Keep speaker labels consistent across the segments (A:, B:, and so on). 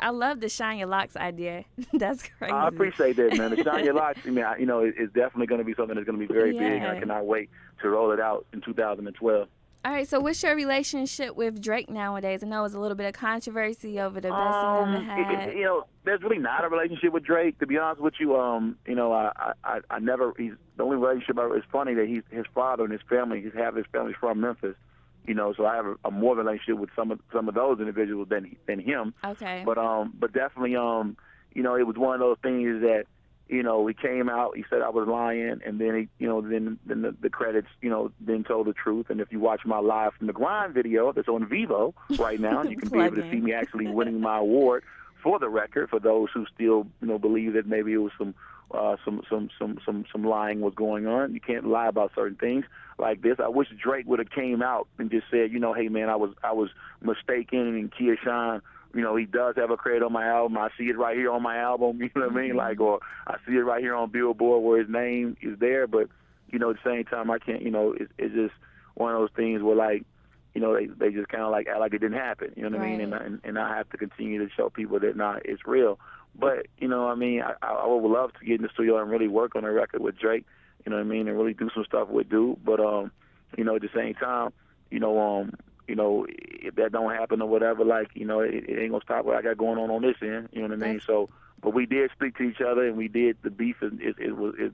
A: I love the Shine Your Locks idea. That's crazy.
B: I appreciate that, man. The Shine Your Locks, I mean, it's definitely going to be something that's going to be very big, and I cannot wait to roll it out in 2012.
A: All right, so what's your relationship with Drake nowadays? I know it was a little bit of controversy over the best he never had.
B: There's really not a relationship with Drake, to be honest with you. I never. He's the only relationship. It's funny that his father and his family. His family's from Memphis. So I have a more relationship with some of those individuals than him.
A: Okay.
B: But definitely, it was one of those things that. He came out, he said I was lying, and then then the credits, then told the truth. And if you watch my Live from the Grind video that's on Vivo right now, you can be able to see me actually winning my award for the record. For those who still, believe that maybe it was some lying was going on. You can't lie about certain things like this. I wish Drake would have came out and just said, hey man, I was mistaken, and Kia Shine. He does have a credit on my album. I see it right here on my album, you know what I mean? Or I see it right here on Billboard where his name is there. But, at the same time, I can't, it's just one of those things where, they just kind of act like it didn't happen, you know what I mean? And I have to continue to show people that, it's real. But, I would love to get in the studio and really work on a record with Drake, you know what I mean, and really do some stuff with Dude. But, at the same time, if that don't happen or whatever, it ain't gonna stop what I got going on this end. You know what I mean? So, but we did speak to each other, and we did. The beef it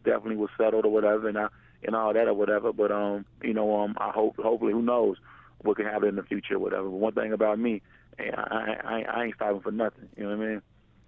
B: definitely was settled or whatever, and all that or whatever. But I hopefully, who knows what can happen in the future or whatever. But one thing about me, I ain't stopping for nothing. You know what I mean?